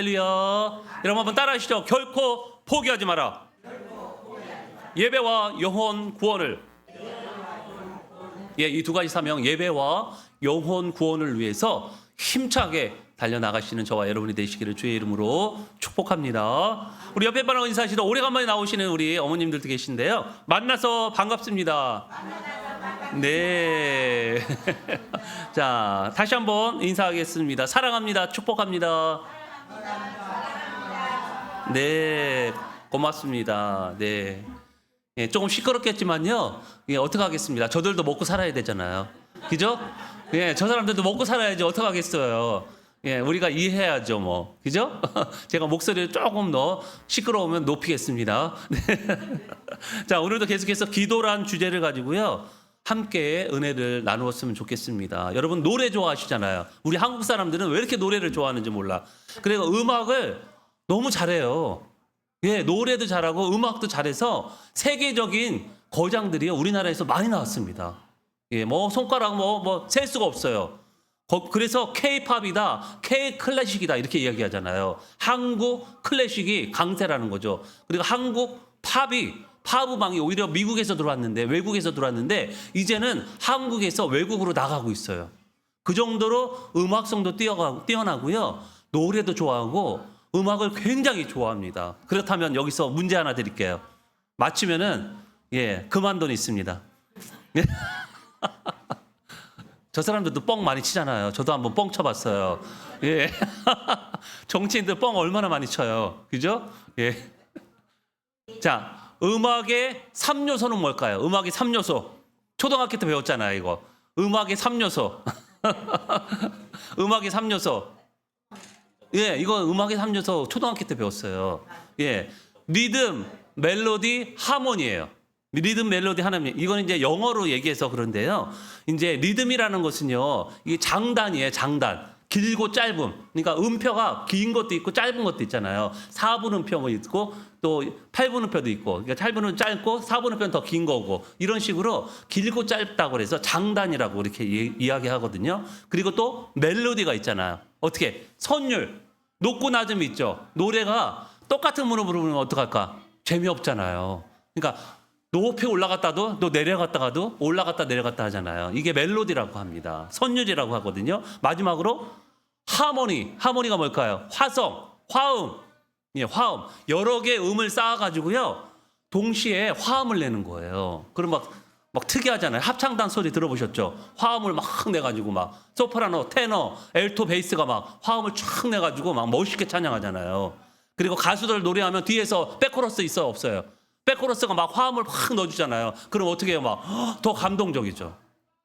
할렐루야. 여러분 한번 따라하시죠. 결코 포기하지 마라. 예배와 영혼 구원을. 이 두 가지 사명, 예배와 영혼 구원을 위해서 힘차게 달려나가시는 저와 여러분이 되시기를 주의 이름으로 축복합니다. 우리 옆에 분하고 인사하시다 오래간만에 나오시는 우리 어머님들도 계신데요. 만나서 반갑습니다. 네. 자, 다시 한번 인사하겠습니다. 사랑합니다. 축복합니다. 네, 고맙습니다. 네. 조금 시끄럽겠지만요. 어떻게 하겠습니다. 저들도 먹고 살아야 되잖아요. 그죠? 저 사람들도 먹고 살아야지 어떻게 하겠어요. 우리가 이해해야죠, 뭐. 그죠? 제가 목소리를 조금 더 시끄러우면 높이겠습니다. 자, 오늘도 계속해서 기도란 주제를 가지고요. 함께 은혜를 나누었으면 좋겠습니다. 여러분 노래 좋아하시잖아요. 우리 한국 사람들은 왜 이렇게 노래를 좋아하는지 몰라. 그래서 음악을 너무 잘해요. 노래도 잘하고 음악도 잘해서 세계적인 거장들이요 우리나라에서 많이 나왔습니다. 뭐 손가락 셀 수가 없어요. 그래서 K-팝이다, K-클래식이다 이렇게 이야기하잖아요. 한국 클래식이 강세라는 거죠. 그리고 한국 팝음악이 오히려 미국에서 들어왔는데, 외국에서 들어왔는데 이제는 한국에서 외국으로 나가고 있어요. 그 정도로 음악성도 뛰어나고요. 노래도 좋아하고 음악을 굉장히 좋아합니다. 그렇다면 여기서 문제 하나 드릴게요. 맞추면은 그만돈 있습니다. 저 사람들도 뻥 많이 치잖아요. 저도 한번 뻥 쳐봤어요. 정치인들 뻥 얼마나 많이 쳐요. 그죠? 자, 음악의 3요소는 뭘까요? 음악의 3요소. 초등학교 때 배웠잖아요, 이거. 음악의 3요소. 음악의 3요소. 이거 음악의 3요소 초등학교 때 배웠어요. 리듬, 멜로디, 하모니예요. 리듬, 멜로디, 하모니. 이건 이제 영어로 얘기해서 그런데요. 이제 리듬이라는 것은요, 이게 장단이에요, 장단. 길고 짧음. 그러니까 음표가 긴 것도 있고 짧은 것도 있잖아요. 4분음표도 있고 또 8분음표도 있고. 그러니까 8분은 짧고 4분음표는 더 긴 거고. 이런 식으로 길고 짧다고 그래서 장단이라고 이렇게 이야기하거든요. 그리고 또 멜로디가 있잖아요. 어떻게? 선율. 높고 낮음이 있죠. 노래가 똑같은 문으로 부르면 어떡할까? 재미없잖아요. 그러니까 높이 올라갔다도 또 내려갔다가도 올라갔다 내려갔다 하잖아요. 이게 멜로디라고 합니다. 선율이라고 하거든요. 마지막으로 하모니가 뭘까요? 화성, 화음. 화음. 여러 개의 음을 쌓아가지고요. 동시에 화음을 내는 거예요. 그럼 막 특이하잖아요. 합창단 소리 들어보셨죠? 화음을 막 내가지고 막 소프라노, 테너, 엘토, 베이스가 막 화음을 쫙 내가지고 막 멋있게 찬양하잖아요. 그리고 가수들 노래하면 뒤에서 백코러스 있어요, 없어요? 백코러스가 막 화음을 확 넣어주잖아요. 그럼 어떻게 해요? 막 더 감동적이죠.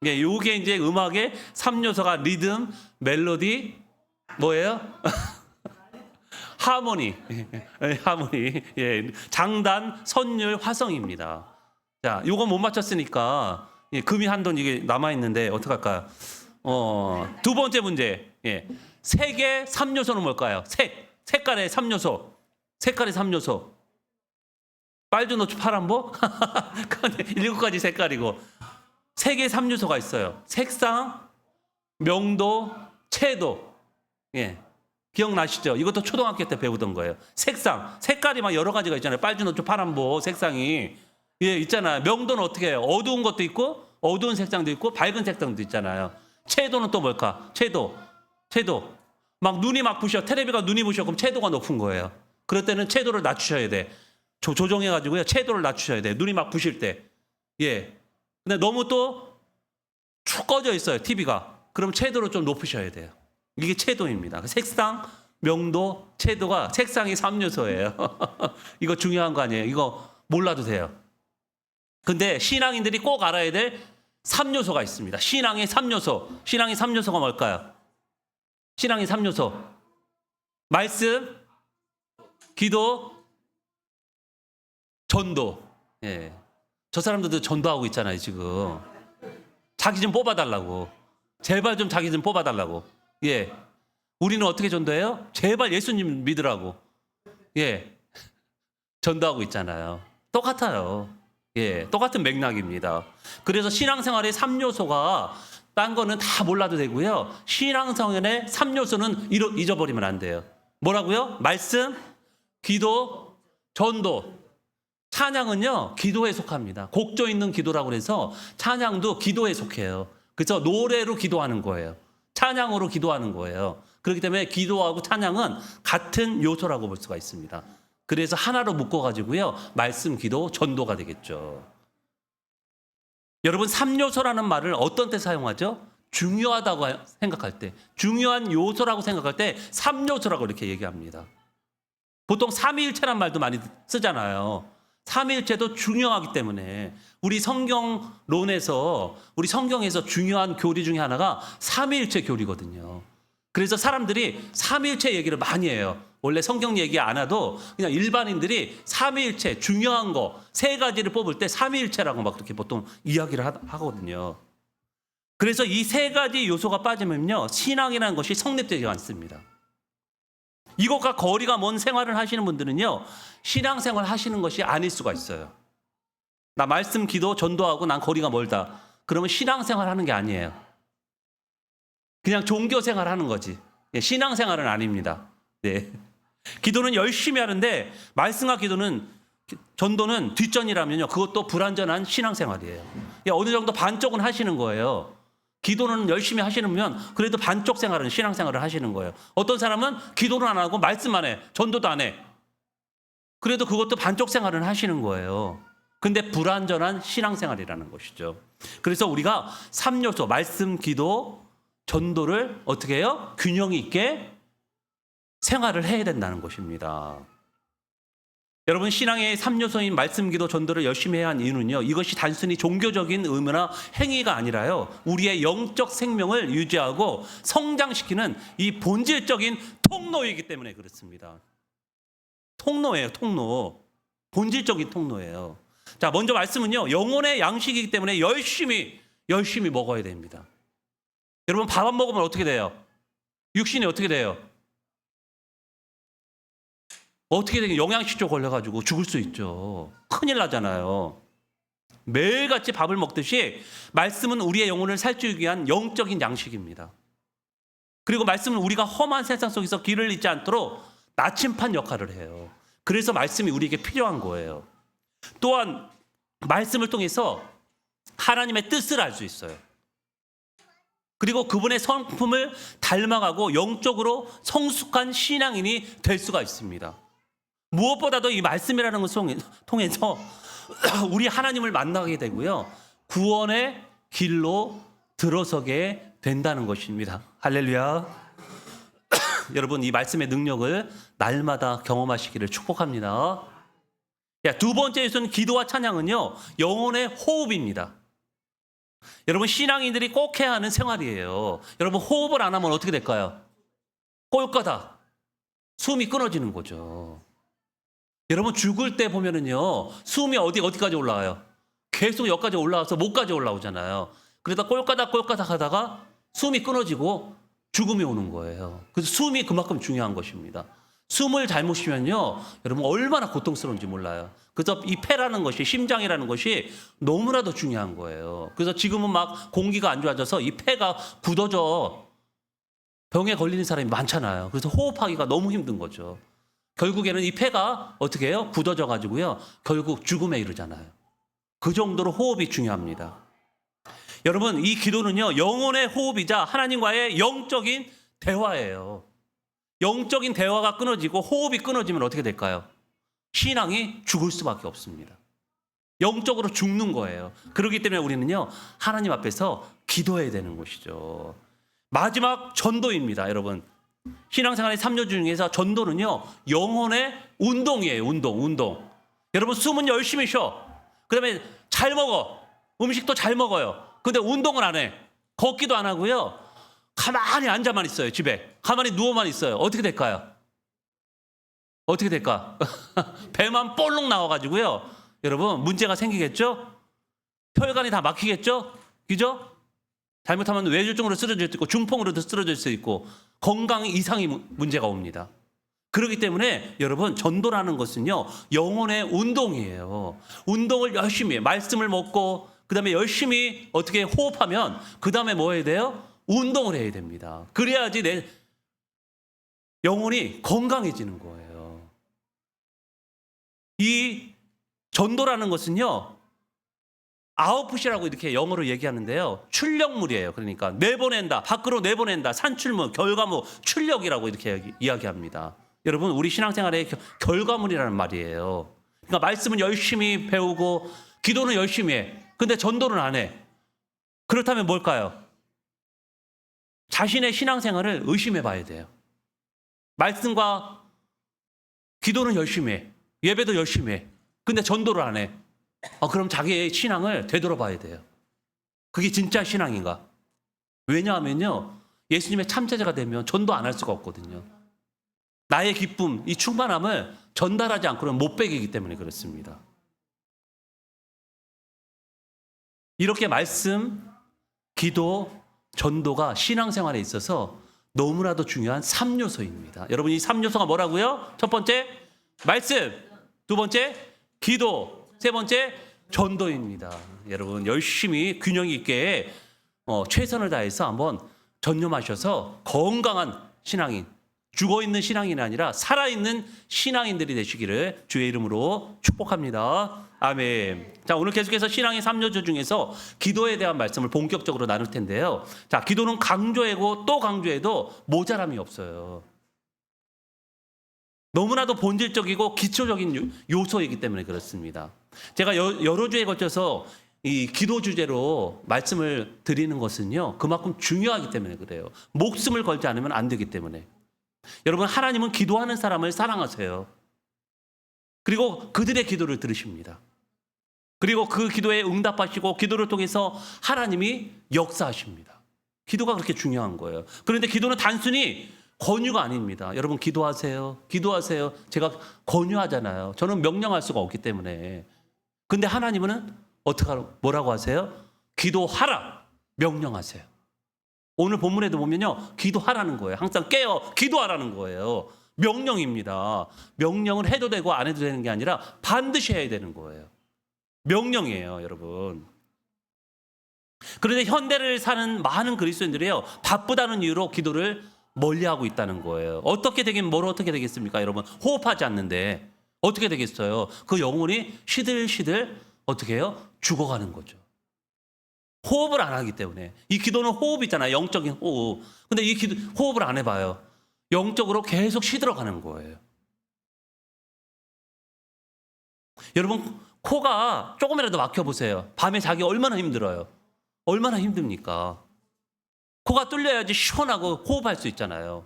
요게 이제 음악의 3요소가 리듬, 멜로디, 뭐예요? 하모니. 장단, 선율, 화성입니다. 자, 요거 못 맞췄으니까 금이 한 돈 이게 남아 있는데 어떡할까요? 두 번째 문제. 색의 3요소는 뭘까요? 색깔의 3요소. 색깔의 3요소. 빨주, 노초, 파란보? 7가지 색깔이고. 색의 3요소가 있어요. 색상, 명도, 채도. 기억나시죠? 이것도 초등학교 때 배우던 거예요. 색상. 색깔이 막 여러 가지가 있잖아요. 빨주, 노초, 파란보 색상이. 있잖아요. 명도는 어떻게 해요? 어두운 것도 있고, 어두운 색상도 있고, 밝은 색상도 있잖아요. 채도는 또 뭘까? 채도. 막 눈이 막 부셔. 테레비가 눈이 부셔. 그럼 채도가 높은 거예요. 그럴 때는 채도를 낮추셔야 돼. 조정해가지고요. 채도를 낮추셔야 돼. 눈이 막 부실 때. 근데 너무 또 축 꺼져 있어요. TV가. 그럼 채도를 좀 높이셔야 돼요. 이게 채도입니다. 색상, 명도, 채도가 색상이 3요소예요. 이거 중요한 거 아니에요. 이거 몰라도 돼요. 근데 신앙인들이 꼭 알아야 될 3요소가 있습니다. 신앙의 3요소. 신앙의 3요소가 뭘까요? 신앙의 3요소. 말씀, 기도, 전도. 저 사람들도 전도하고 있잖아요, 지금. 자기 좀 뽑아달라고. 제발 좀 자기 좀 뽑아달라고. 우리는 어떻게 전도해요? 제발 예수님 믿으라고. 전도하고 있잖아요. 똑같아요. 똑같은 맥락입니다. 그래서 신앙생활의 3요소가 딴 거는 다 몰라도 되고요. 신앙생활의 3요소는 잊어버리면 안 돼요. 뭐라고요? 말씀, 기도, 전도. 찬양은요, 기도에 속합니다. 곡조 있는 기도라고 해서 찬양도 기도에 속해요. 그래서 노래로 기도하는 거예요. 찬양으로 기도하는 거예요. 그렇기 때문에 기도하고 찬양은 같은 요소라고 볼 수가 있습니다. 그래서 하나로 묶어가지고요, 말씀, 기도, 전도가 되겠죠. 여러분, 3요소라는 말을 어떤 때 사용하죠? 중요하다고 생각할 때, 중요한 요소라고 생각할 때 3요소라고 이렇게 얘기합니다. 보통 삼위일체란 말도 많이 쓰잖아요. 삼위일체도 중요하기 때문에 우리 성경론에서, 우리 성경에서 중요한 교리 중에 하나가 삼위일체 교리거든요. 그래서 사람들이 삼위일체 얘기를 많이 해요. 원래 성경 얘기 안 해도 그냥 일반인들이 삼위일체 중요한 거 세 가지를 뽑을 때 삼위일체라고 막 그렇게 보통 이야기를 하거든요. 그래서 이 세 가지 요소가 빠지면요, 신앙이라는 것이 성립되지 않습니다. 이것과 거리가 먼 생활을 하시는 분들은요, 신앙생활 하시는 것이 아닐 수가 있어요. 나 말씀, 기도, 전도하고 난 거리가 멀다. 그러면 신앙생활 하는 게 아니에요. 그냥 종교생활 하는 거지. 신앙생활은 아닙니다. 네. 기도는 열심히 하는데 말씀과 기도는, 전도는 뒷전이라면요, 그것도 불완전한 신앙생활이에요. 어느 정도 반쪽은 하시는 거예요. 기도는 열심히 하시면 그래도 반쪽 생활은 신앙생활을 하시는 거예요. 어떤 사람은 기도를 안 하고 말씀만 해. 전도도 안 해. 그래도 그것도 반쪽 생활은 하시는 거예요. 근데 불완전한 신앙생활이라는 것이죠. 그래서 우리가 3요소, 말씀, 기도, 전도를 어떻게 해요? 균형 있게 생활을 해야 된다는 것입니다. 여러분, 신앙의 3요소인 말씀, 기도, 전도를 열심히 해야 하는 이유는요, 이것이 단순히 종교적인 의무나 행위가 아니라요, 우리의 영적 생명을 유지하고 성장시키는 이 본질적인 통로이기 때문에 그렇습니다. 통로예요, 통로. 본질적인 통로예요. 자, 먼저 말씀은요, 영혼의 양식이기 때문에 열심히 먹어야 됩니다. 여러분, 밥 안 먹으면 어떻게 돼요? 육신이 어떻게 돼요? 어떻게 되긴 영양실조 걸려가지고 죽을 수 있죠. 큰일 나잖아요. 매일같이 밥을 먹듯이 말씀은 우리의 영혼을 살찌우기 위한 영적인 양식입니다. 그리고 말씀은 우리가 험한 세상 속에서 길을 잃지 않도록 나침판 역할을 해요. 그래서 말씀이 우리에게 필요한 거예요. 또한 말씀을 통해서 하나님의 뜻을 알 수 있어요. 그리고 그분의 성품을 닮아가고 영적으로 성숙한 신앙인이 될 수가 있습니다. 무엇보다도 이 말씀이라는 것을 통해서 우리 하나님을 만나게 되고요, 구원의 길로 들어서게 된다는 것입니다. 할렐루야. 여러분, 이 말씀의 능력을 날마다 경험하시기를 축복합니다. 두 번째 요소는 기도와 찬양은요, 영혼의 호흡입니다. 여러분, 신앙인들이 꼭 해야 하는 생활이에요. 여러분, 호흡을 안 하면 어떻게 될까요? 꼴까다 숨이 끊어지는 거죠. 여러분, 죽을 때 보면은요, 숨이 어디까지 올라와요? 계속 여기까지 올라와서 목까지 올라오잖아요. 그러다 꼴까닥 하다가 숨이 끊어지고 죽음이 오는 거예요. 그래서 숨이 그만큼 중요한 것입니다. 숨을 잘못 쉬면요, 여러분 얼마나 고통스러운지 몰라요. 그래서 이 폐라는 것이, 심장이라는 것이 너무나도 중요한 거예요. 그래서 지금은 막 공기가 안 좋아져서 이 폐가 굳어져 병에 걸리는 사람이 많잖아요. 그래서 호흡하기가 너무 힘든 거죠. 결국에는 이 폐가 어떻게 해요? 굳어져 가지고요, 결국 죽음에 이르잖아요. 그 정도로 호흡이 중요합니다. 여러분, 이 기도는요, 영혼의 호흡이자 하나님과의 영적인 대화예요. 영적인 대화가 끊어지고 호흡이 끊어지면 어떻게 될까요? 신앙이 죽을 수밖에 없습니다. 영적으로 죽는 거예요. 그렇기 때문에 우리는요, 하나님 앞에서 기도해야 되는 것이죠. 마지막 전도입니다, 여러분. 신앙생활의 3요 중에서 전도는요, 영혼의 운동이에요. 운동. 여러분, 숨은 열심히 쉬어. 그 다음에 잘 먹어. 음식도 잘 먹어요. 근데 운동은 안 해. 걷기도 안 하고요, 가만히 앉아만 있어요. 집에 가만히 누워만 있어요. 어떻게 될까요? 어떻게 될까? 배만 볼록 나와가지고요, 여러분 문제가 생기겠죠? 혈관이 다 막히겠죠? 그죠? 잘못하면 뇌졸중으로 쓰러질 수 있고 중풍으로도 쓰러질 수 있고 건강 이상이 문제가 옵니다. 그렇기 때문에 여러분, 전도라는 것은요, 영혼의 운동이에요. 운동을 열심히, 말씀을 먹고 그 다음에 열심히 어떻게 호흡하면 그 다음에 뭐 해야 돼요? 운동을 해야 됩니다. 그래야지 영혼이 건강해지는 거예요. 이 전도라는 것은요, 아웃풋이라고 이렇게 영어로 얘기하는데요, 출력물이에요. 그러니까 내보낸다, 밖으로 내보낸다, 산출물, 결과물, 출력이라고 이렇게 이야기합니다. 여러분, 우리 신앙생활의 결과물이라는 말이에요. 그러니까 말씀은 열심히 배우고 기도는 열심히 해. 근데 전도는 안 해. 그렇다면 뭘까요? 자신의 신앙생활을 의심해 봐야 돼요. 말씀과 기도는 열심히 해. 예배도 열심히 해. 근데 전도를 안 해. 그럼 자기의 신앙을 되돌아봐야 돼요. 그게 진짜 신앙인가? 왜냐하면요, 예수님의 참제자가 되면 전도 안 할 수가 없거든요. 나의 기쁨, 이 충만함을 전달하지 않고는 못 배기기 때문에 그렇습니다. 이렇게 말씀, 기도, 전도가 신앙생활에 있어서 너무나도 중요한 3요소입니다. 여러분, 이 3요소가 뭐라고요? 첫 번째, 말씀. 두 번째, 기도. 세 번째, 전도입니다. 여러분, 열심히 균형 있게 최선을 다해서 한번 전념하셔서 건강한 신앙인, 죽어있는 신앙인이 아니라 살아있는 신앙인들이 되시기를 주의 이름으로 축복합니다. 아멘. 자, 오늘 계속해서 신앙의 3요소 중에서 기도에 대한 말씀을 본격적으로 나눌 텐데요. 자, 기도는 강조하고 또 강조해도 모자람이 없어요. 너무나도 본질적이고 기초적인 요소이기 때문에 그렇습니다. 제가 여러 주에 걸쳐서 이 기도 주제로 말씀을 드리는 것은요, 그만큼 중요하기 때문에 그래요. 목숨을 걸지 않으면 안 되기 때문에. 여러분, 하나님은 기도하는 사람을 사랑하세요. 그리고 그들의 기도를 들으십니다. 그리고 그 기도에 응답하시고 기도를 통해서 하나님이 역사하십니다. 기도가 그렇게 중요한 거예요. 그런데 기도는 단순히 권유가 아닙니다. 여러분, 기도하세요. 기도하세요. 제가 권유하잖아요. 저는 명령할 수가 없기 때문에. 근데 하나님은 뭐라고 하세요? 기도하라. 명령하세요. 오늘 본문에도 보면요, 기도하라는 거예요. 항상 깨어 기도하라는 거예요. 명령입니다. 명령을 해도 되고 안 해도 되는 게 아니라 반드시 해야 되는 거예요. 명령이에요, 여러분. 그런데 현대를 사는 많은 그리스도인들이요, 바쁘다는 이유로 기도를 멀리하고 있다는 거예요. 어떻게 되긴 뭘 어떻게 되겠습니까, 여러분? 호흡하지 않는데 어떻게 되겠어요? 그 영혼이 시들시들 어떻게 해요? 죽어가는 거죠. 호흡을 안 하기 때문에. 이 기도는 호흡이잖아요. 영적인 호흡. 근데 이 호흡을 안 해봐요. 영적으로 계속 시들어가는 거예요. 여러분, 코가 조금이라도 막혀보세요. 밤에 자기 얼마나 힘들어요. 얼마나 힘듭니까? 코가 뚫려야지 시원하고 호흡할 수 있잖아요.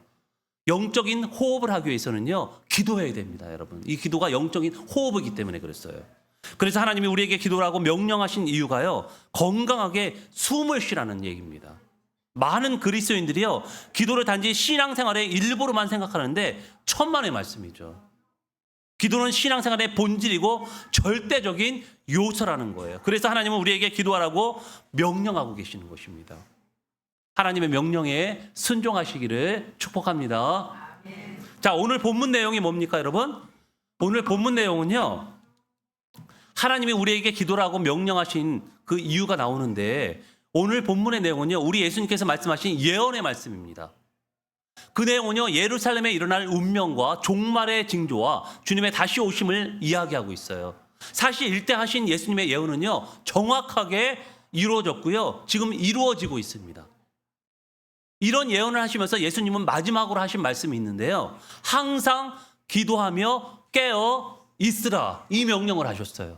영적인 호흡을 하기 위해서는요, 기도해야 됩니다, 여러분. 이 기도가 영적인 호흡이기 때문에 그랬어요. 그래서 하나님이 우리에게 기도라고 명령하신 이유가요, 건강하게 숨을 쉬라는 얘기입니다. 많은 그리스도인들이요, 기도를 단지 신앙생활의 일부로만 생각하는데 천만의 말씀이죠. 기도는 신앙생활의 본질이고 절대적인 요소라는 거예요. 그래서 하나님은 우리에게 기도하라고 명령하고 계시는 것입니다. 하나님의 명령에 순종하시기를 축복합니다. 자, 오늘 본문 내용이 뭡니까, 여러분? 오늘 본문 내용은요, 하나님이 우리에게 기도라고 명령하신 그 이유가 나오는데, 오늘 본문의 내용은요, 우리 예수님께서 말씀하신 예언의 말씀입니다. 그 내용은요, 예루살렘에 일어날 운명과 종말의 징조와 주님의 다시 오심을 이야기하고 있어요. 사실 일대 하신 예수님의 예언은요, 정확하게 이루어졌고요, 지금 이루어지고 있습니다. 이런 예언을 하시면서 예수님은 마지막으로 하신 말씀이 있는데요, 항상 기도하며 깨어 있으라, 이 명령을 하셨어요.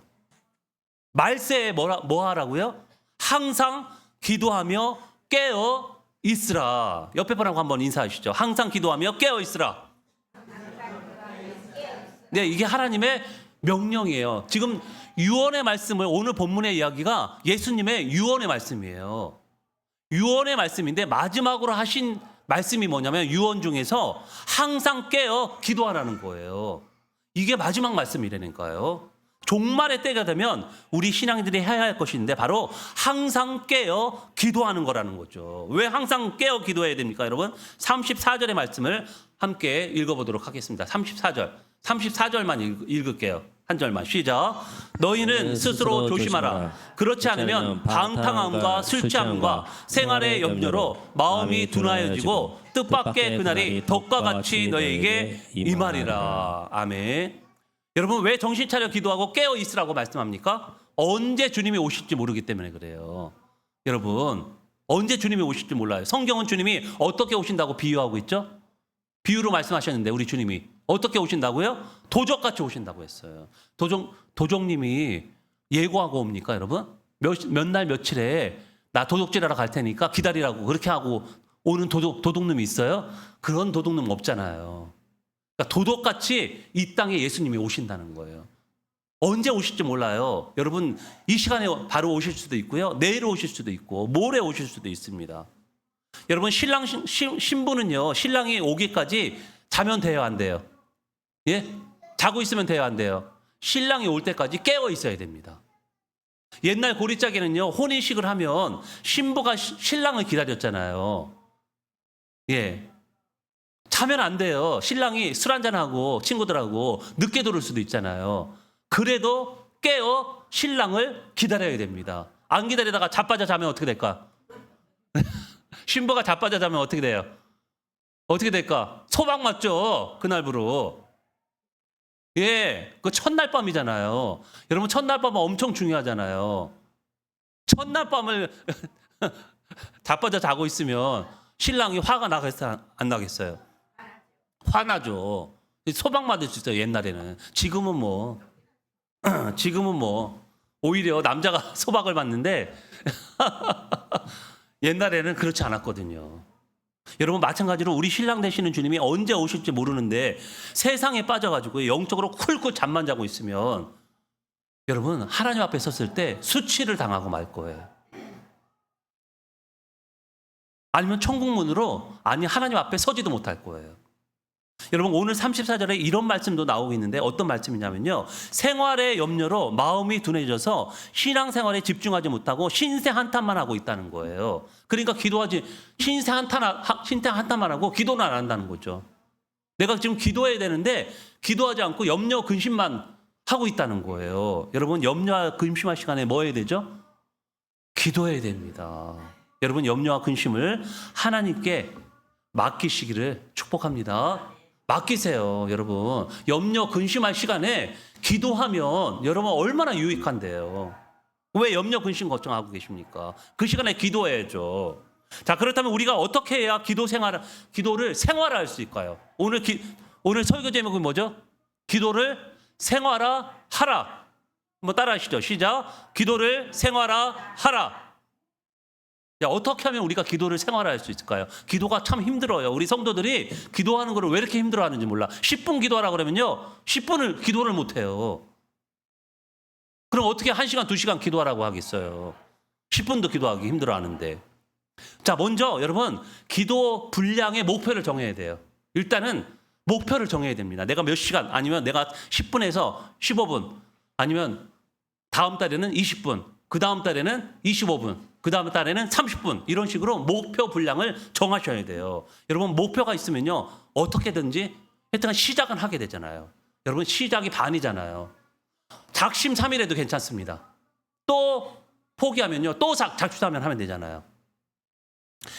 말세에 뭐 하라고요? 항상 기도하며 깨어 있으라. 옆에 분하고 한번 인사하시죠. 항상 기도하며 깨어 있으라. 네, 이게 하나님의 명령이에요. 지금 유언의 말씀을, 오늘 본문의 이야기가 예수님의 유언의 말씀이에요. 유언의 말씀인데 마지막으로 하신 말씀이 뭐냐면, 유언 중에서 항상 깨어 기도하라는 거예요. 이게 마지막 말씀이라니까요. 종말의 때가 되면 우리 신앙인들이 해야 할 것인데 바로 항상 깨어 기도하는 거라는 거죠. 왜 항상 깨어 기도해야 됩니까, 여러분? 34절의 말씀을 함께 읽어보도록 하겠습니다. 34절만 읽을게요. 한 절만 시작. 너희는 스스로 조심하라. 그렇지 않으면 방탕함과 술 취함과 생활의 염려로 마음이 둔하여지고 뜻밖의 그날이 덕과 같이 너에게 임하리라. 아멘. 여러분 왜 정신 차려 기도하고 깨어 있으라고 말씀합니까? 언제 주님이 오실지 모르기 때문에 그래요. 여러분 언제 주님이 오실지 몰라요. 성경은 주님이 어떻게 오신다고 비유하고 있죠? 비유로 말씀하셨는데 우리 주님이 어떻게 오신다고요? 도적같이 오신다고 했어요. 도적님이 예고하고 옵니까 여러분? 몇 날 며칠에 나 도둑질하러 갈 테니까 기다리라고 그렇게 하고 오는 도둑놈이 있어요? 그런 도둑놈 없잖아요. 그러니까 도둑같이 이 땅에 예수님이 오신다는 거예요. 언제 오실지 몰라요. 여러분 이 시간에 바로 오실 수도 있고요. 내일 오실 수도 있고 모레 오실 수도 있습니다. 여러분 신부는요. 신랑이 오기까지 자면 돼요 안 돼요? 예? 자고 있으면 돼요 안 돼요? 신랑이 올 때까지 깨어 있어야 됩니다. 옛날 고리짝에는요. 혼인식을 하면 신부가 신랑을 기다렸잖아요. 예. 자면 안 돼요. 신랑이 술 한잔하고 친구들하고 늦게 들어올 수도 있잖아요. 그래도 깨어 신랑을 기다려야 됩니다. 안 기다리다가 자빠져 자면 어떻게 될까? 신부가 자빠져 자면 어떻게 돼요? 어떻게 될까? 소방 맞죠? 그날부로. 예, 그 첫날 밤이잖아요. 여러분 첫날 밤은 엄청 중요하잖아요. 첫날 밤을 자빠져 자고 있으면 신랑이 화가 나겠어요? 안 나겠어요? 화나죠. 소방 맞을 수 있어요 옛날에는. 지금은 뭐 오히려 남자가 소박을 받는데 옛날에는 그렇지 않았거든요. 여러분 마찬가지로 우리 신랑 되시는 주님이 언제 오실지 모르는데 세상에 빠져가지고 영적으로 쿨쿨 잠만 자고 있으면 여러분 하나님 앞에 섰을 때 수치를 당하고 말 거예요. 아니면 천국문으로 하나님 앞에 서지도 못할 거예요. 여러분 오늘 34절에 이런 말씀도 나오고 있는데 어떤 말씀이냐면요. 생활의 염려로 마음이 둔해져서 신앙생활에 집중하지 못하고 신세 한탄만 하고 있다는 거예요. 그러니까 기도하지 신세 한탄만 하고 기도는 안 한다는 거죠. 내가 지금 기도해야 되는데 기도하지 않고 염려 근심만 하고 있다는 거예요. 여러분 염려와 근심할 시간에 뭐 해야 되죠? 기도해야 됩니다. 여러분 염려와 근심을 하나님께 맡기시기를 축복합니다. 맡기세요, 여러분. 염려, 근심할 시간에 기도하면 여러분 얼마나 유익한데요. 왜 염려, 근심 걱정하고 계십니까? 그 시간에 기도해야죠. 자, 그렇다면 우리가 어떻게 해야 기도를 생활화할 수 있을까요? 오늘 설교 제목이 뭐죠? 기도를 생활화하라. 한번 따라하시죠. 시작. 기도를 생활화하라. 야, 어떻게 하면 우리가 기도를 생활화할 수 있을까요? 기도가 참 힘들어요. 우리 성도들이 기도하는 걸 왜 이렇게 힘들어하는지 몰라. 10분 기도하라 그러면요. 10분을 기도를 못해요. 그럼 어떻게 1시간, 2시간 기도하라고 하겠어요. 10분도 기도하기 힘들어하는데. 자, 먼저 여러분 기도 분량의 목표를 정해야 돼요. 일단은 목표를 정해야 됩니다. 내가 몇 시간 아니면 내가 10분에서 15분 아니면 다음 달에는 20분 그 다음 달에는 25분 그 다음 달에는 30분 이런 식으로 목표 분량을 정하셔야 돼요. 여러분 목표가 있으면요 어떻게든지 하여튼 시작은 하게 되잖아요. 여러분 시작이 반이잖아요. 작심삼일해도 괜찮습니다. 또 포기하면요 또 작심삼일 하면 되잖아요.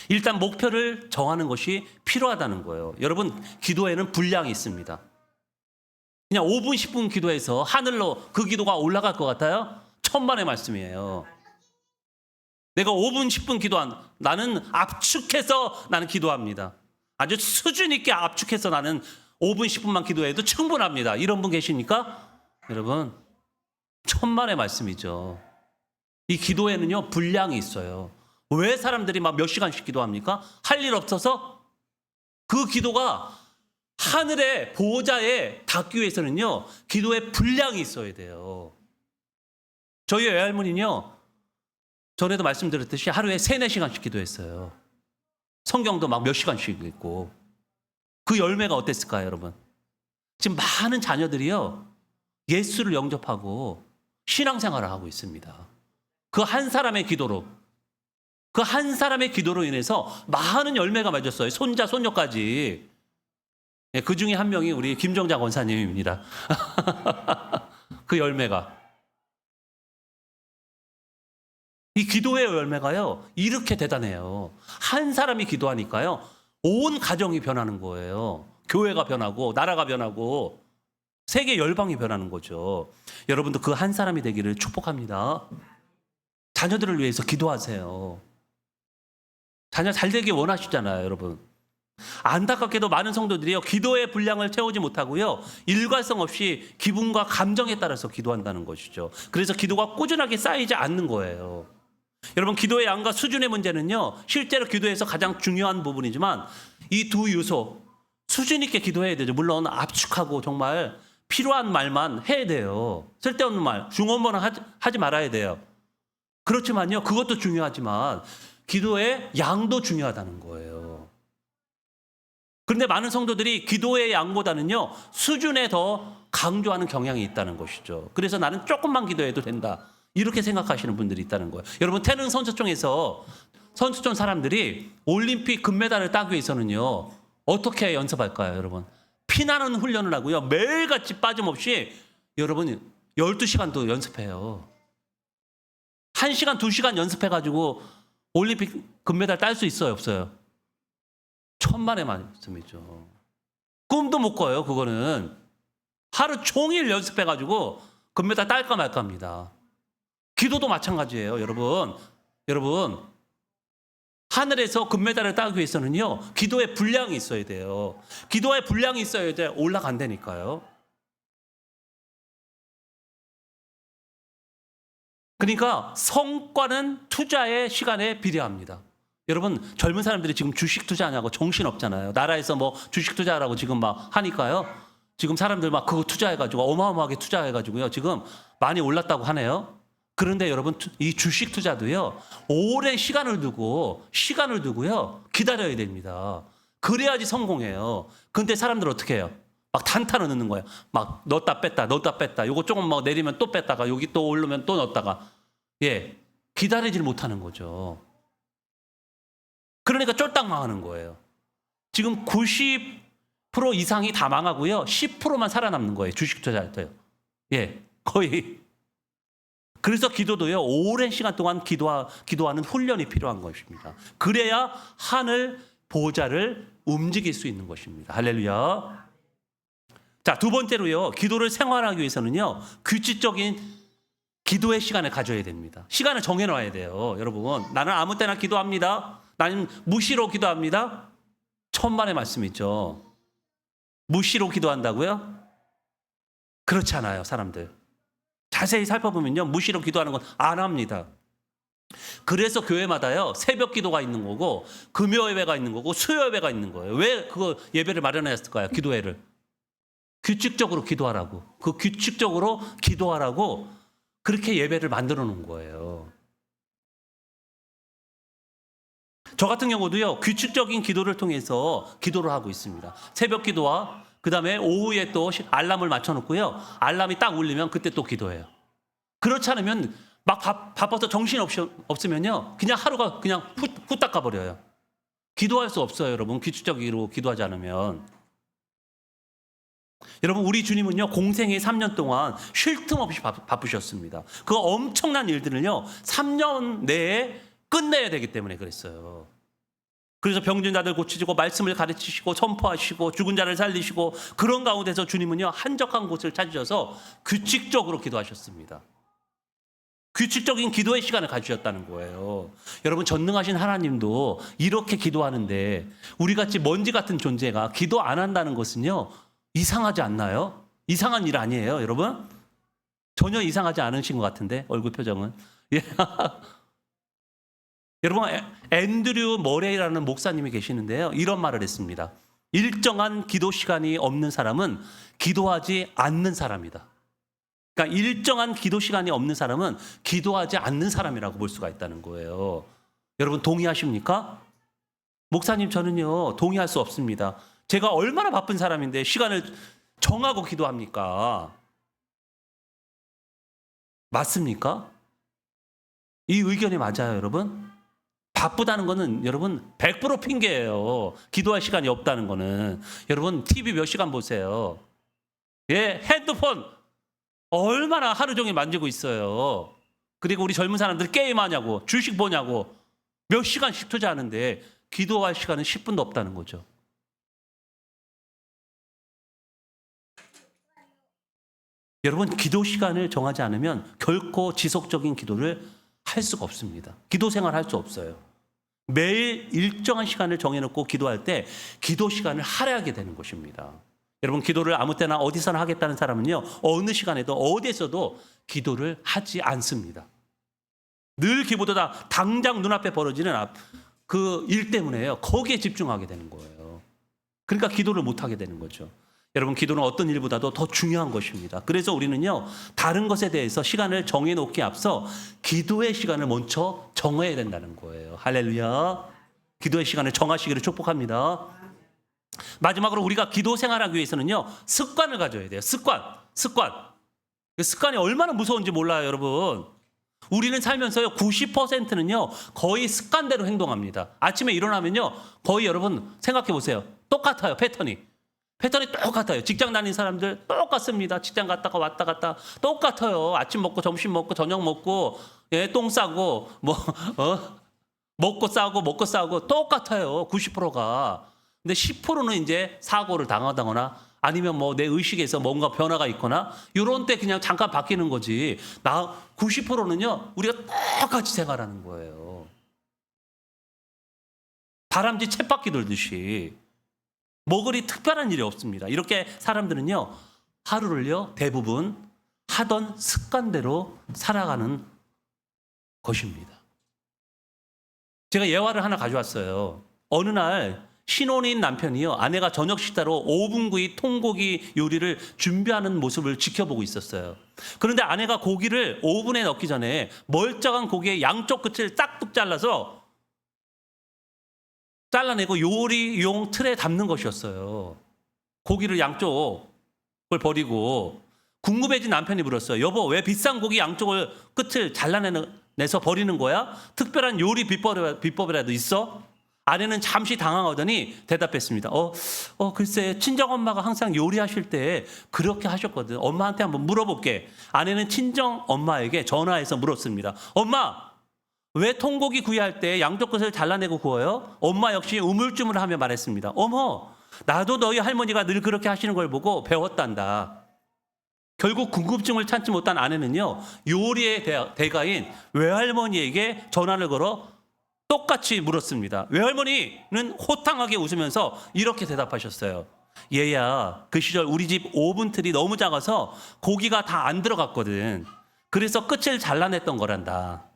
일단 목표를 정하는 것이 필요하다는 거예요. 여러분 기도에는 분량이 있습니다. 그냥 5분 10분 기도해서 하늘로 그 기도가 올라갈 것 같아요? 천만의 말씀이에요. 내가 5분 10분 나는 압축해서 나는 기도합니다. 아주 수준 있게 압축해서 나는 5분 10분만 기도해도 충분합니다. 이런 분 계십니까? 여러분 천만의 말씀이죠. 이 기도에는요 분량이 있어요. 왜 사람들이 막 몇 시간씩 기도합니까? 할 일 없어서? 그 기도가 하늘의 보호자에 닿기 위해서는요 기도에 분량이 있어야 돼요. 저희 외할머니는요 전에도 말씀드렸듯이 하루에 3-4시간씩 기도했어요. 성경도 막 몇 시간씩 읽고. 그 열매가 어땠을까요, 여러분? 지금 많은 자녀들이요 예수를 영접하고 신앙생활을 하고 있습니다. 그 한 사람의 기도로 인해서 많은 열매가 맺었어요. 손자, 손녀까지. 그 중에 한 명이 우리 김정자 권사님입니다. 그 열매가. 이 기도의 열매가요, 이렇게 대단해요. 한 사람이 기도하니까요, 온 가정이 변하는 거예요. 교회가 변하고 나라가 변하고 세계 열방이 변하는 거죠. 여러분도 그 한 사람이 되기를 축복합니다. 자녀들을 위해서 기도하세요. 자녀 잘 되길 원하시잖아요, 여러분. 안타깝게도 많은 성도들이요, 기도의 분량을 채우지 못하고요, 일관성 없이 기분과 감정에 따라서 기도한다는 것이죠. 그래서 기도가 꾸준하게 쌓이지 않는 거예요. 여러분, 기도의 양과 수준의 문제는요, 실제로 기도에서 가장 중요한 부분이지만 이 두 요소, 수준 있게 기도해야 되죠. 물론 압축하고 정말 필요한 말만 해야 돼요. 쓸데없는 말, 중언부언 하지 말아야 돼요. 그렇지만요, 그것도 중요하지만 기도의 양도 중요하다는 거예요. 그런데 많은 성도들이 기도의 양보다는요, 수준에 더 강조하는 경향이 있다는 것이죠. 그래서 나는 조금만 기도해도 된다, 이렇게 생각하시는 분들이 있다는 거예요. 여러분, 태릉 선수촌에서 선수촌 사람들이 올림픽 금메달을 따기 위해서는요, 어떻게 연습할까요, 여러분? 피나는 훈련을 하고요, 매일같이 빠짐없이 여러분 12시간도 연습해요. 1시간, 2시간 연습해가지고 올림픽 금메달 딸 수 있어요, 없어요? 천만의 말씀이죠. 꿈도 못 꿔요, 그거는. 하루 종일 연습해가지고 금메달 딸까 말까 합니다. 기도도 마찬가지예요, 여러분. 여러분, 하늘에서 금메달을 따기 위해서는요, 기도의 분량이 있어야 돼요. 기도의 분량이 있어야 돼 올라간다니까요. 그러니까 성과는 투자의 시간에 비례합니다. 여러분, 젊은 사람들이 지금 주식 투자하냐고 정신 없잖아요. 나라에서 뭐 주식 투자라고 지금 막 하니까요. 지금 사람들 막 그거 투자해가지고 어마어마하게 투자해가지고요, 지금 많이 올랐다고 하네요. 그런데 여러분, 이 주식 투자도요, 오랜 시간을 두고요, 기다려야 됩니다. 그래야지 성공해요. 근데 사람들 어떻게 해요? 막 단타로 넣는 거예요. 막 넣었다 뺐다. 요거 조금 막 내리면 또 뺐다가, 여기 또 오르면 또 넣었다가. 예, 기다리질 못하는 거죠. 그러니까 쫄딱 망하는 거예요. 지금 90% 이상이 다 망하고요, 10%만 살아남는 거예요, 주식 투자할 때요. 예, 거의. 그래서 기도도요, 오랜 시간 동안 기도하는 훈련이 필요한 것입니다. 그래야 하늘 보좌를 움직일 수 있는 것입니다. 할렐루야. 자, 두 번째로요, 기도를 생활하기 위해서는요, 규칙적인 기도의 시간을 가져야 됩니다. 시간을 정해놔야 돼요, 여러분. 나는 아무 때나 기도합니다. 나는 무시로 기도합니다. 천만의 말씀이죠. 무시로 기도한다고요? 그렇지 않아요, 사람들. 자세히 살펴보면요, 무시로 기도하는 건 안 합니다. 그래서 교회마다요, 새벽 기도가 있는 거고, 금요 예배가 있는 거고, 수요 예배가 있는 거예요. 왜 그거 예배를 마련했을까요? 기도회를. 규칙적으로 기도하라고. 그 규칙적으로 기도하라고 그렇게 예배를 만들어 놓은 거예요. 저 같은 경우도요, 규칙적인 기도를 통해서 기도를 하고 있습니다. 새벽 기도와 그 다음에 오후에 또 알람을 맞춰놓고요, 알람이 딱 울리면 그때 또 기도해요. 그렇지 않으면 막 바빠서 정신이 없으면요, 그냥 하루가 그냥 후딱 가버려요. 기도할 수 없어요, 여러분. 규칙적으로 기도하지 않으면. 여러분, 우리 주님은요, 공생의 3년 동안 쉴 틈 없이 바쁘셨습니다. 그 엄청난 일들을요, 3년 내에 끝내야 되기 때문에 그랬어요. 그래서 병든 자들 고치시고, 말씀을 가르치시고, 선포하시고, 죽은 자를 살리시고, 그런 가운데서 주님은요, 한적한 곳을 찾으셔서 규칙적으로 기도하셨습니다. 규칙적인 기도의 시간을 가지셨다는 거예요. 여러분, 전능하신 하나님도 이렇게 기도하는데, 우리같이 먼지 같은 존재가 기도 안 한다는 것은요, 이상하지 않나요? 이상한 일 아니에요, 여러분? 전혀 이상하지 않으신 것 같은데, 얼굴 표정은. 예. 여러분, 앤드류 머레이라는 목사님이 계시는데요, 이런 말을 했습니다. 일정한 기도 시간이 없는 사람은 기도하지 않는 사람이다. 그러니까 일정한 기도 시간이 없는 사람은 기도하지 않는 사람이라고 볼 수가 있다는 거예요. 여러분, 동의하십니까? 목사님, 저는요, 동의할 수 없습니다. 제가 얼마나 바쁜 사람인데 시간을 정하고 기도합니까? 맞습니까? 이 의견이 맞아요, 여러분? 바쁘다는 거는 여러분 100% 핑계예요. 기도할 시간이 없다는 거는. 여러분, TV 몇 시간 보세요? 예, 핸드폰 얼마나 하루 종일 만지고 있어요. 그리고 우리 젊은 사람들 게임하냐고, 주식 보냐고 몇 시간씩 투자하는데 기도할 시간은 10분도 없다는 거죠. 여러분, 기도 시간을 정하지 않으면 결코 지속적인 기도를 할 수가 없습니다. 기도 생활 할 수 없어요. 매일 일정한 시간을 정해놓고 기도할 때 기도 시간을 할애하게 되는 것입니다. 여러분, 기도를 아무 때나 어디서나 하겠다는 사람은요, 어느 시간에도 어디에서도 기도를 하지 않습니다. 늘 기도다 당장 눈앞에 벌어지는 그 일 때문에요. 거기에 집중하게 되는 거예요. 그러니까 기도를 못하게 되는 거죠. 여러분, 기도는 어떤 일보다도 더 중요한 것입니다. 그래서 우리는요, 다른 것에 대해서 시간을 정해놓기에 앞서 기도의 시간을 먼저 정해야 된다는 거예요. 할렐루야. 기도의 시간을 정하시기를 축복합니다. 마지막으로 우리가 기도 생활하기 위해서는요, 습관을 가져야 돼요. 습관. 습관이 얼마나 무서운지 몰라요, 여러분. 우리는 살면서요, 90%는요, 거의 습관대로 행동합니다. 아침에 일어나면요, 거의 여러분 생각해 보세요. 똑같아요, 패턴이 똑같아요. 직장 다니는 사람들 똑같습니다. 직장 갔다가 왔다 갔다 똑같아요. 아침 먹고 점심 먹고 저녁 먹고, 예, 똥 싸고 먹고 싸고 똑같아요. 90%가. 근데 10%는 이제 사고를 당하거나 아니면 뭐 내 의식에서 뭔가 변화가 있거나 이런 때 그냥 잠깐 바뀌는 거지. 90%는요, 우리가 똑같이 생활하는 거예요. 다람쥐 쳇바퀴 돌듯이. 뭐 그리 특별한 일이 없습니다. 이렇게 사람들은요, 하루를요, 대부분 하던 습관대로 살아가는 것입니다. 제가 예화를 하나 가져왔어요. 어느 날 신혼인 남편이요, 아내가 저녁 식사로 오븐구이 통고기 요리를 준비하는 모습을 지켜보고 있었어요. 그런데 아내가 고기를 오븐에 넣기 전에 멀쩡한 고기의 양쪽 끝을 싹둑 잘라내고 요리용 틀에 담는 것이었어요. 고기를 양쪽을 버리고 궁금해진 남편이 물었어요. 여보, 왜 비싼 고기 양쪽을 끝을 잘라내서 버리는 거야? 특별한 요리 비법이라도 있어? 아내는 잠시 당황하더니 대답했습니다. 글쎄, 친정엄마가 항상 요리하실 때 그렇게 하셨거든. 엄마한테 한번 물어볼게. 아내는 친정엄마에게 전화해서 물었습니다. 엄마, 왜 통고기 구이할 때 양쪽 끝을 잘라내고 구워요? 엄마 역시 우물쭈물하며 말했습니다. 어머, 나도 너희 할머니가 늘 그렇게 하시는 걸 보고 배웠단다. 결국 궁금증을 참지 못한 아내는요, 요리의 대가인 외할머니에게 전화를 걸어 똑같이 물었습니다. 외할머니는 호탕하게 웃으면서 이렇게 대답하셨어요. 얘야, 그 시절 우리 집 오븐틀이 너무 작아서 고기가 다 안 들어갔거든. 그래서 끝을 잘라냈던 거란다.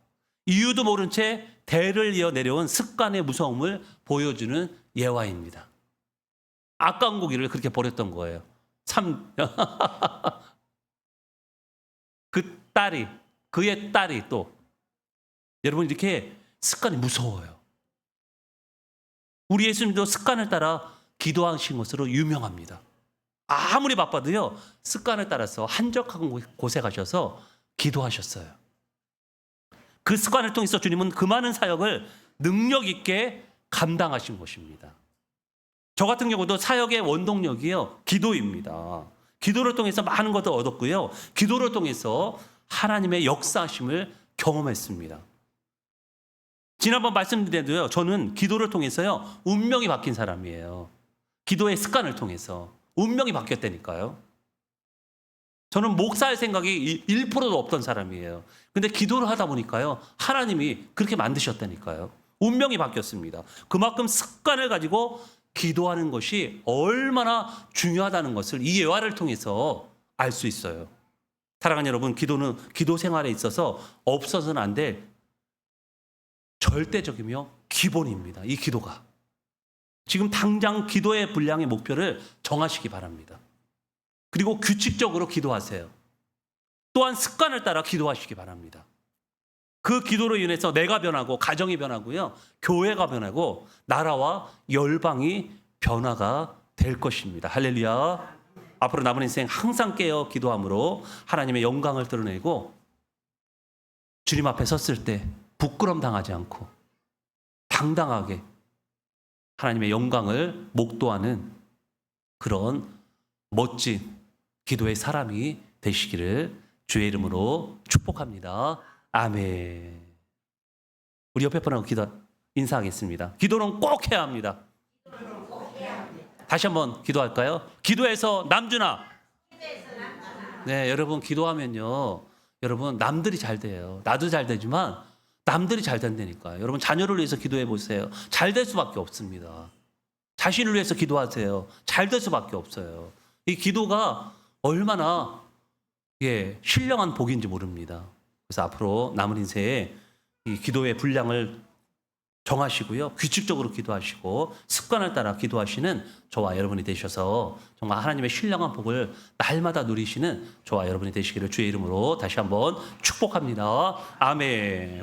이유도 모른 채 대를 이어 내려온 습관의 무서움을 보여주는 예화입니다. 아까운 고기를 그렇게 버렸던 거예요. 참, 그의 딸이 또, 여러분, 이렇게 습관이 무서워요. 우리 예수님도 습관을 따라 기도하신 것으로 유명합니다. 아무리 바빠도요, 습관을 따라서 한적한 곳에 가셔서 기도하셨어요. 그 습관을 통해서 주님은 그 많은 사역을 능력 있게 감당하신 것입니다. 저 같은 경우도 사역의 원동력이요, 기도입니다. 기도를 통해서 많은 것을 얻었고요, 기도를 통해서 하나님의 역사하심을 경험했습니다. 지난번 말씀드렸는데요, 저는 기도를 통해서요, 운명이 바뀐 사람이에요. 기도의 습관을 통해서 운명이 바뀌었다니까요. 저는 목사할 생각이 1%도 없던 사람이에요. 근데 기도를 하다 보니까요, 하나님이 그렇게 만드셨다니까요. 운명이 바뀌었습니다. 그만큼 습관을 가지고 기도하는 것이 얼마나 중요하다는 것을 이 예화를 통해서 알 수 있어요. 사랑하는 여러분, 기도는 기도 생활에 있어서 없어서는 안 될 절대적이며 기본입니다. 이 기도가. 지금 당장 기도의 분량의 목표를 정하시기 바랍니다. 그리고 규칙적으로 기도하세요. 또한 습관을 따라 기도하시기 바랍니다. 그 기도로 인해서 내가 변하고 가정이 변하고요, 교회가 변하고 나라와 열방이 변화가 될 것입니다. 할렐루야. 앞으로 남은 인생 항상 깨어 기도함으로 하나님의 영광을 드러내고 주님 앞에 섰을 때 부끄럼 당하지 않고 당당하게 하나님의 영광을 목도하는 그런 멋진 기도의 사람이 되시기를 주의 이름으로 축복합니다. 아멘. 우리 옆에 분하고 인사하겠습니다. 기도는 꼭 해야 합니다. 다시 한번 기도할까요? 기도해서 남주나. 네, 여러분 기도하면요. 여러분 남들이 잘 돼요. 나도 잘 되지만 남들이 잘 된다니까요. 여러분 자녀를 위해서 기도해 보세요. 잘 될 수밖에 없습니다. 자신을 위해서 기도하세요. 잘 될 수밖에 없어요. 이 기도가 얼마나 신령한 복인지 모릅니다. 그래서 앞으로 남은 인생에 이 기도의 분량을 정하시고요. 규칙적으로 기도하시고 습관을 따라 기도하시는 저와 여러분이 되셔서 정말 하나님의 신령한 복을 날마다 누리시는 저와 여러분이 되시기를 주의 이름으로 다시 한번 축복합니다. 아멘.